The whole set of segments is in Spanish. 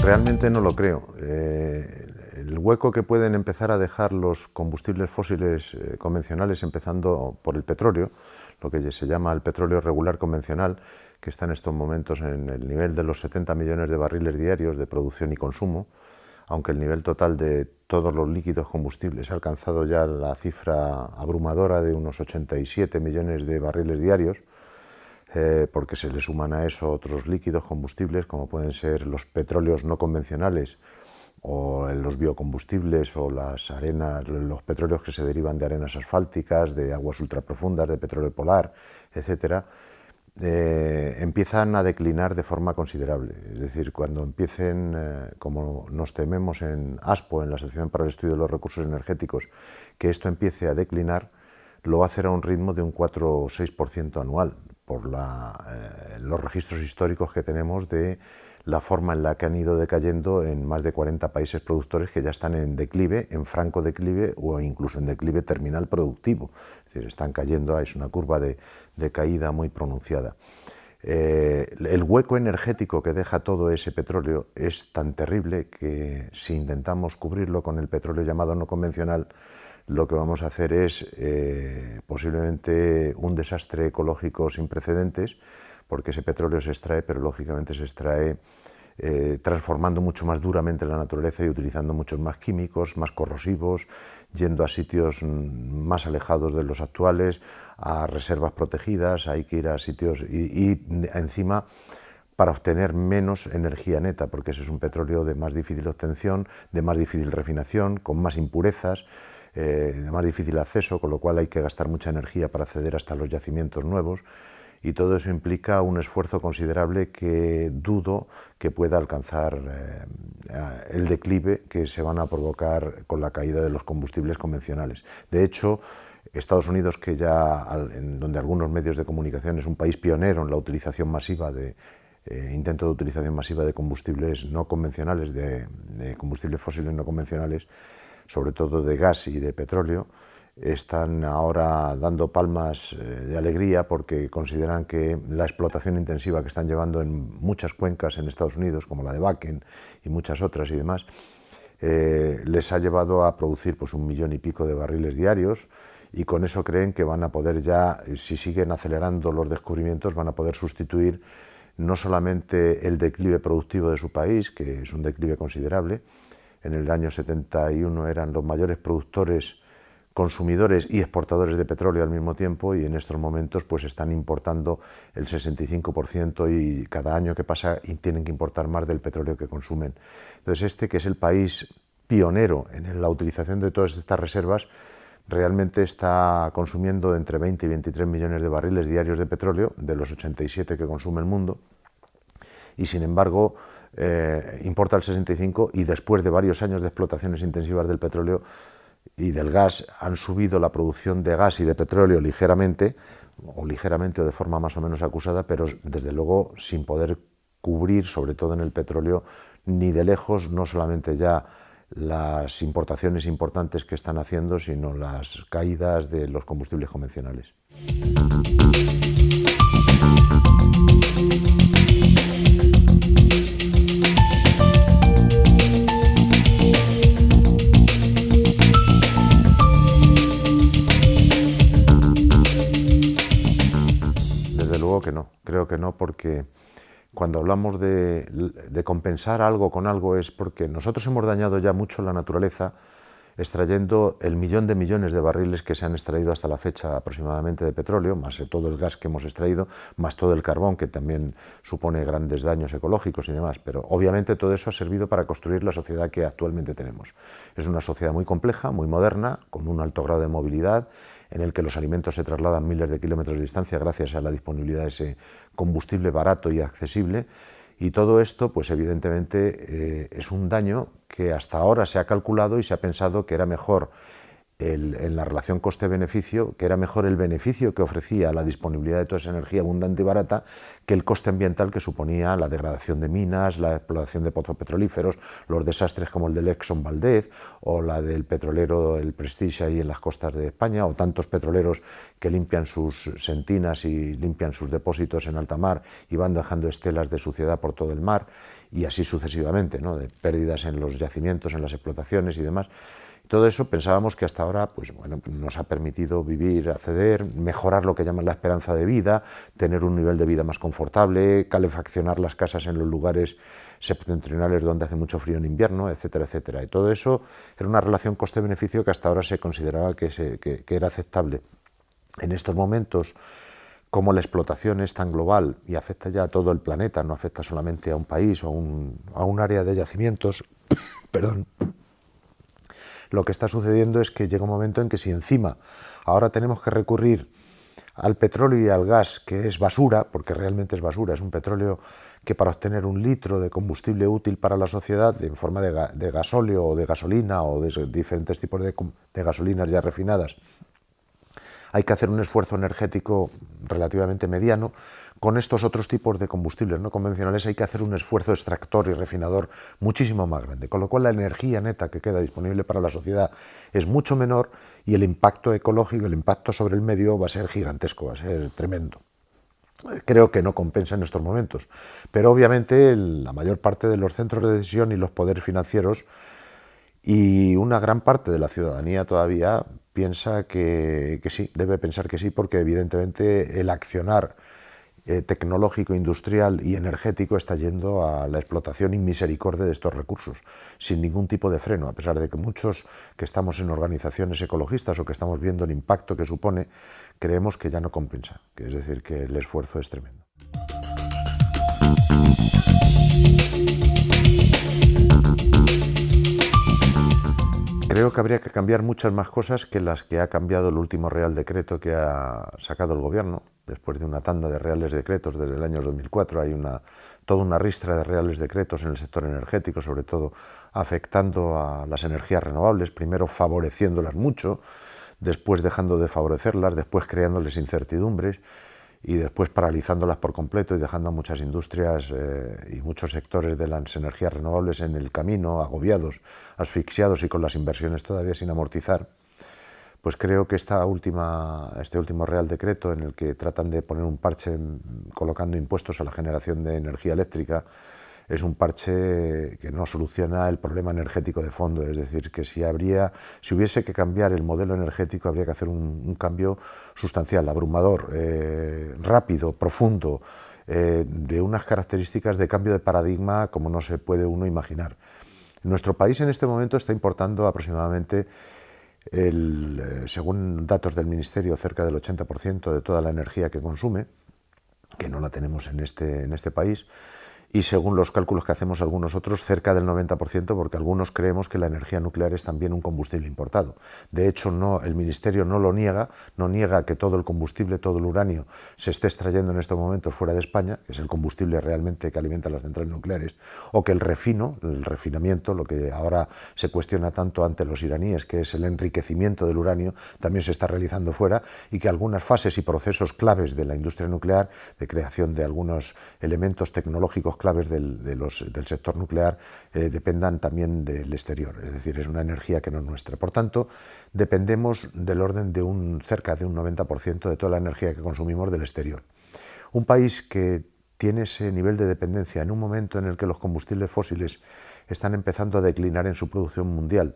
Realmente no lo creo. El hueco que pueden empezar a dejar los combustibles fósiles convencionales, empezando por el petróleo, lo que se llama el petróleo regular convencional, que está en estos momentos en el nivel de los 70 millones de barriles diarios de producción y consumo, aunque el nivel total de todos los líquidos combustibles ha alcanzado ya la cifra abrumadora de unos 87 millones de barriles diarios, porque se le suman a eso otros líquidos combustibles como pueden ser los petróleos no convencionales o los biocombustibles o las arenas, los petróleos que se derivan de arenas asfálticas, de aguas ultraprofundas, de petróleo polar, etcétera, empiezan a declinar de forma considerable. Es decir, cuando empiecen, como nos tememos en ASPO, en la Asociación para el Estudio de los Recursos Energéticos, que esto empiece a declinar, lo va a hacer a un ritmo de un 4 o 6% anual, por los registros históricos que tenemos de la forma en la que han ido decayendo en más de 40 países productores que ya están en declive, en franco declive o incluso en declive terminal productivo. Es decir, están cayendo, es una curva de caída muy pronunciada. El hueco energético que deja todo ese petróleo es tan terrible que si intentamos cubrirlo con el petróleo llamado no convencional, lo que vamos a hacer es posiblemente un desastre ecológico sin precedentes, porque ese petróleo se extrae, pero lógicamente se extrae transformando mucho más duramente la naturaleza y utilizando muchos más químicos, más corrosivos, yendo a sitios más alejados de los actuales, a reservas protegidas, hay que ir a sitios y encima para obtener menos energía neta, porque ese es un petróleo de más difícil obtención, de más difícil refinación, con más impurezas, de más difícil acceso, con lo cual hay que gastar mucha energía para acceder hasta los yacimientos nuevos, y todo eso implica un esfuerzo considerable que dudo que pueda alcanzar el declive que se van a provocar con la caída de los combustibles convencionales. De hecho, Estados Unidos, que ya, donde algunos medios de comunicación es un país pionero en la utilización masiva intento de utilización masiva de combustibles no convencionales, de combustibles fósiles no convencionales, sobre todo de gas y de petróleo, están ahora dando palmas de alegría porque consideran que la explotación intensiva que están llevando en muchas cuencas en Estados Unidos, como la de Bakken y muchas otras y demás, les ha llevado a producir pues 1,5 millones de barriles diarios, y con eso creen que van a poder ya, si siguen acelerando los descubrimientos, van a poder sustituir no solamente el declive productivo de su país, que es un declive considerable. En el año 71 eran los mayores productores, consumidores y exportadores de petróleo al mismo tiempo, y en estos momentos pues están importando el 65% y cada año que pasa tienen que importar más del petróleo que consumen. Entonces que es el país pionero en la utilización de todas estas reservas, realmente está consumiendo entre 20 y 23 millones de barriles diarios de petróleo, de los 87 que consume el mundo, y sin embargo importa el 65%, y después de varios años de explotaciones intensivas del petróleo y del gas han subido la producción de gas y de petróleo ligeramente o de forma más o menos acusada, pero desde luego sin poder cubrir, sobre todo en el petróleo, ni de lejos, no solamente ya las importaciones importantes que están haciendo, sino las caídas de los combustibles convencionales. Desde luego que no, creo que no, porque cuando hablamos de compensar algo con algo es porque nosotros hemos dañado ya mucho la naturaleza extrayendo el 1.000.000 de millones de barriles que se han extraído hasta la fecha aproximadamente de petróleo, más todo el gas que hemos extraído, más todo el carbón, que también supone grandes daños ecológicos y demás, pero obviamente todo eso ha servido para construir la sociedad que actualmente tenemos. Es una sociedad muy compleja, muy moderna, con un alto grado de movilidad, en el que los alimentos se trasladan miles de kilómetros de distancia gracias a la disponibilidad de ese combustible barato y accesible, y todo esto, pues evidentemente, es un daño que hasta ahora se ha calculado y se ha pensado que era mejor en la relación coste-beneficio, que era mejor el beneficio que ofrecía la disponibilidad de toda esa energía abundante y barata que el coste ambiental que suponía la degradación de minas, la explotación de pozos petrolíferos, los desastres como el del Exxon Valdez o la del petrolero el Prestige ahí en las costas de España, o tantos petroleros que limpian sus sentinas y limpian sus depósitos en alta mar y van dejando estelas de suciedad por todo el mar, y así sucesivamente, ¿no?, de pérdidas en los yacimientos, en las explotaciones y demás. Todo eso pensábamos que hasta ahora pues, bueno, nos ha permitido vivir, acceder, mejorar lo que llaman la esperanza de vida, tener un nivel de vida más confortable, calefaccionar las casas en los lugares septentrionales donde hace mucho frío en invierno, etcétera, etcétera. Y todo eso era una relación coste-beneficio que hasta ahora se consideraba que era aceptable. En estos momentos, como la explotación es tan global y afecta ya a todo el planeta, no afecta solamente a un país o a un área de yacimientos, perdón, lo que está sucediendo es que llega un momento en que si encima ahora tenemos que recurrir al petróleo y al gas, que es basura, porque realmente es basura, es un petróleo que para obtener un litro de combustible útil para la sociedad, en forma de gasóleo o de gasolina o de diferentes tipos de gasolinas ya refinadas, hay que hacer un esfuerzo energético relativamente mediano. Con estos otros tipos de combustibles no convencionales hay que hacer un esfuerzo extractor y refinador muchísimo más grande, con lo cual la energía neta que queda disponible para la sociedad es mucho menor y el impacto ecológico, el impacto sobre el medio va a ser gigantesco, va a ser tremendo. Creo que no compensa en estos momentos, pero obviamente la mayor parte de los centros de decisión y los poderes financieros y una gran parte de la ciudadanía todavía piensa que sí, debe pensar que sí, porque evidentemente el accionar tecnológico, industrial y energético está yendo a la explotación inmisericordia de estos recursos, sin ningún tipo de freno, a pesar de que muchos que estamos en organizaciones ecologistas o que estamos viendo el impacto que supone, creemos que ya no compensa, que es decir, que el esfuerzo es tremendo. Creo que habría que cambiar muchas más cosas que las que ha cambiado el último Real Decreto que ha sacado el Gobierno. Después de una tanda de Reales Decretos desde el año 2004, hay toda una ristra de Reales Decretos en el sector energético, sobre todo afectando a las energías renovables, primero favoreciéndolas mucho, después dejando de favorecerlas, después creándoles incertidumbres y después paralizándolas por completo y dejando a muchas industrias y muchos sectores de las energías renovables en el camino, agobiados, asfixiados y con las inversiones todavía sin amortizar. Pues creo que este último Real Decreto, en el que tratan de poner un parche colocando impuestos a la generación de energía eléctrica, es un parche que no soluciona el problema energético de fondo. Es decir, que si hubiese que cambiar el modelo energético, habría que hacer un cambio sustancial, abrumador, rápido, profundo, de unas características de cambio de paradigma como no se puede uno imaginar. Nuestro país en este momento está importando aproximadamente, según datos del Ministerio, cerca del 80% de toda la energía que consume, que no la tenemos en este país, y según los cálculos que hacemos algunos otros, cerca del 90%, porque algunos creemos que la energía nuclear es también un combustible importado. De hecho, el Ministerio no lo niega, no niega que todo el combustible, todo el uranio, se esté extrayendo en estos momentos fuera de España, que es el combustible realmente que alimenta las centrales nucleares, o que el refinamiento, lo que ahora se cuestiona tanto ante los iraníes, que es el enriquecimiento del uranio, también se está realizando fuera, y que algunas fases y procesos claves de la industria nuclear, de creación de algunos elementos tecnológicos claves del sector nuclear, dependan también del exterior, es decir, es una energía que no es nuestra. Por tanto, dependemos del orden de cerca de un 90% de toda la energía que consumimos del exterior. Un país que tiene ese nivel de dependencia en un momento en el que los combustibles fósiles están empezando a declinar en su producción mundial,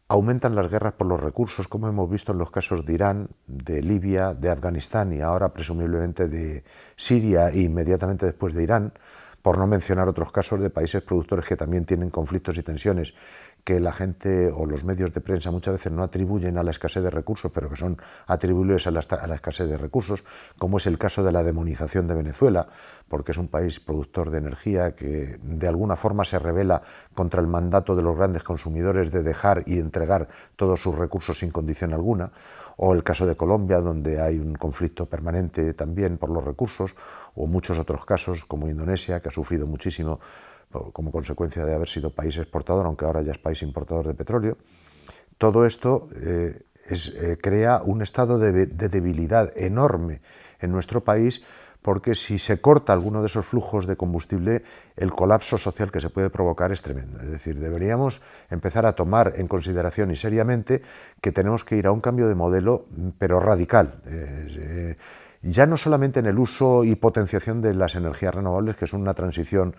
aumentan las guerras por los recursos, como hemos visto en los casos de Irán, de Libia, de Afganistán y ahora presumiblemente de Siria e inmediatamente después de Irán, por no mencionar otros casos de países productores que también tienen conflictos y tensiones que la gente o los medios de prensa muchas veces no atribuyen a la escasez de recursos, pero que son atribuibles a la escasez de recursos, como es el caso de la demonización de Venezuela, porque es un país productor de energía que de alguna forma se rebela contra el mandato de los grandes consumidores de dejar y entregar todos sus recursos sin condición alguna, o el caso de Colombia, donde hay un conflicto permanente también por los recursos, o muchos otros casos como Indonesia, que ha sufrido muchísimo como consecuencia de haber sido país exportador, aunque ahora ya es país importador de petróleo. todo esto crea un estado de debilidad enorme en nuestro país, porque si se corta alguno de esos flujos de combustible, el colapso social que se puede provocar es tremendo. Es decir, deberíamos empezar a tomar en consideración y seriamente que tenemos que ir a un cambio de modelo, pero radical. Ya no solamente en el uso y potenciación de las energías renovables, que son una transición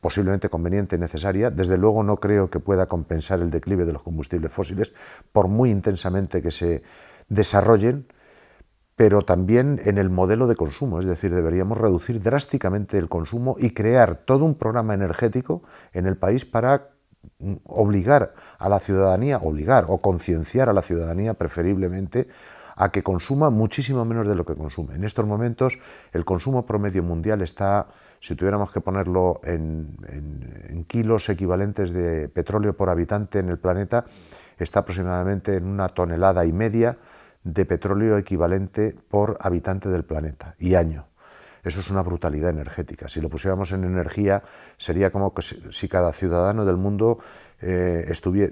posiblemente conveniente y necesaria. Desde luego no creo que pueda compensar el declive de los combustibles fósiles, por muy intensamente que se desarrollen, pero también en el modelo de consumo. Es decir, deberíamos reducir drásticamente el consumo y crear todo un programa energético en el país para obligar a la ciudadanía, o concienciar a la ciudadanía preferiblemente, a que consuma muchísimo menos de lo que consume. En estos momentos el consumo promedio mundial está, si tuviéramos que ponerlo en kilos equivalentes de petróleo por habitante en el planeta, está aproximadamente en 1,5 toneladas de petróleo equivalente por habitante del planeta y año. Eso es una brutalidad energética. Si lo pusiéramos en energía, sería como que si cada ciudadano del mundo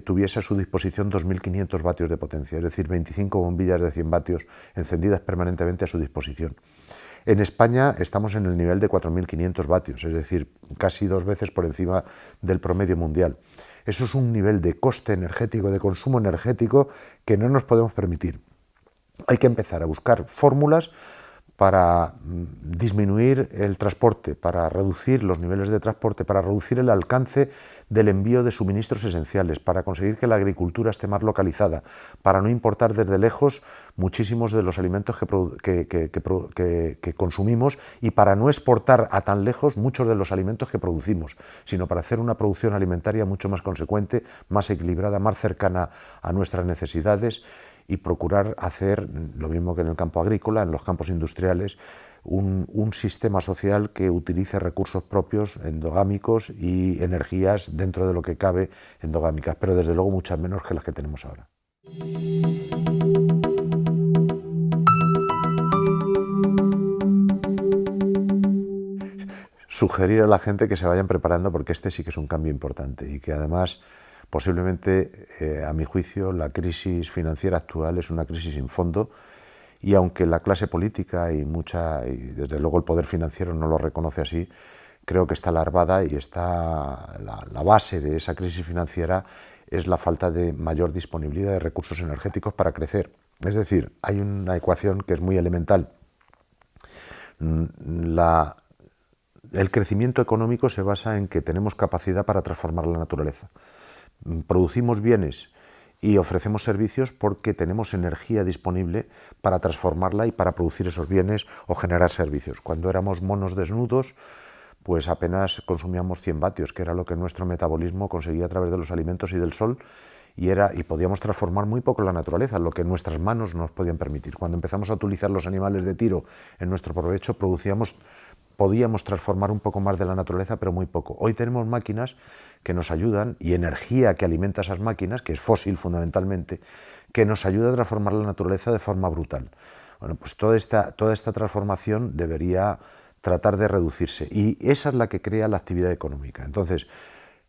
tuviese a su disposición 2.500 vatios de potencia, es decir, 25 bombillas de 100 vatios encendidas permanentemente a su disposición. En España estamos en el nivel de 4.500 vatios, es decir, casi 2 veces por encima del promedio mundial. Eso es un nivel de coste energético, de consumo energético, que no nos podemos permitir. Hay que empezar a buscar fórmulas para disminuir el transporte, para reducir los niveles de transporte, para reducir el alcance del envío de suministros esenciales, para conseguir que la agricultura esté más localizada, para no importar desde lejos muchísimos de los alimentos que consumimos, y para no exportar a tan lejos muchos de los alimentos que producimos, sino para hacer una producción alimentaria mucho más consecuente, más equilibrada, más cercana a nuestras necesidades, y procurar hacer lo mismo que en el campo agrícola, en los campos industriales, un sistema social que utilice recursos propios endogámicos y energías dentro de lo que cabe endogámicas, pero desde luego muchas menos que las que tenemos ahora. Sugerir a la gente que se vayan preparando, porque este sí que es un cambio importante y que además posiblemente, a mi juicio, la crisis financiera actual es una crisis sin fondo, y aunque la clase política y desde luego el poder financiero no lo reconoce así, creo que está larvada, y está la base de esa crisis financiera es la falta de mayor disponibilidad de recursos energéticos para crecer. Es decir, hay una ecuación que es muy elemental. El crecimiento económico se basa en que tenemos capacidad para transformar la naturaleza. Producimos bienes y ofrecemos servicios porque tenemos energía disponible para transformarla y para producir esos bienes o generar servicios. Cuando éramos monos desnudos, pues apenas consumíamos 100 vatios, que era lo que nuestro metabolismo conseguía a través de los alimentos y del sol, y podíamos transformar muy poco la naturaleza, lo que nuestras manos nos podían permitir. Cuando empezamos a utilizar los animales de tiro en nuestro provecho, podíamos transformar un poco más de la naturaleza, pero muy poco. Hoy tenemos máquinas que nos ayudan, y energía que alimenta esas máquinas, que es fósil fundamentalmente, que nos ayuda a transformar la naturaleza de forma brutal. Bueno, pues toda esta transformación debería tratar de reducirse, y esa es la que crea la actividad económica. Entonces,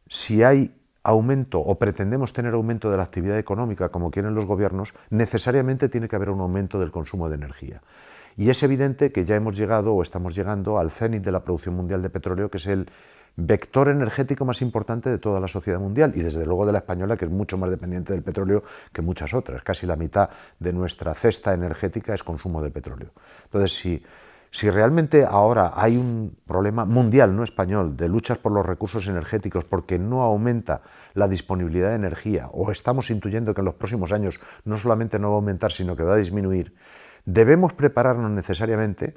si hay aumento o pretendemos tener aumento de la actividad económica como quieren los gobiernos, necesariamente tiene que haber un aumento del consumo de energía. Y es evidente que ya hemos llegado o estamos llegando al cenit de la producción mundial de petróleo, que es el vector energético más importante de toda la sociedad mundial, y desde luego de la española, que es mucho más dependiente del petróleo que muchas otras. Casi la mitad de nuestra cesta energética es consumo de petróleo. Entonces, si realmente ahora hay un problema mundial, no español, de luchas por los recursos energéticos porque no aumenta la disponibilidad de energía, o estamos intuyendo que en los próximos años no solamente no va a aumentar, sino que va a disminuir, debemos prepararnos necesariamente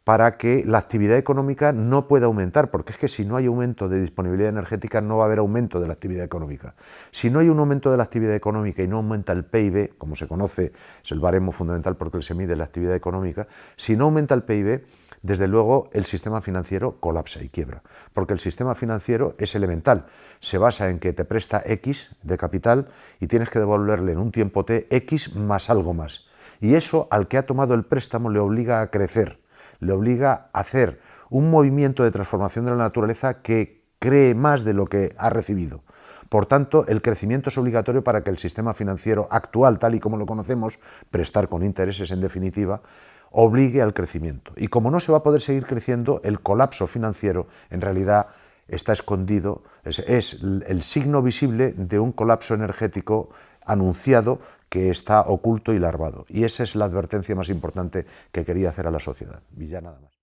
para que la actividad económica no pueda aumentar, porque es que si no hay aumento de disponibilidad energética no va a haber aumento de la actividad económica. Si no hay un aumento de la actividad económica y no aumenta el PIB, como se conoce, es el baremo fundamental porque se mide la actividad económica, si no aumenta el PIB, desde luego el sistema financiero colapsa y quiebra, porque el sistema financiero es elemental, se basa en que te presta X de capital y tienes que devolverle en un tiempo T X más algo más. Y eso al que ha tomado el préstamo le obliga a crecer, le obliga a hacer un movimiento de transformación de la naturaleza que cree más de lo que ha recibido. Por tanto, el crecimiento es obligatorio para que el sistema financiero actual, tal y como lo conocemos, prestar con intereses en definitiva, obligue al crecimiento. Y como no se va a poder seguir creciendo, el colapso financiero en realidad está escondido, es el signo visible de un colapso energético anunciado que está oculto y larvado. Y esa es la advertencia más importante que quería hacer a la sociedad. Y ya nada más.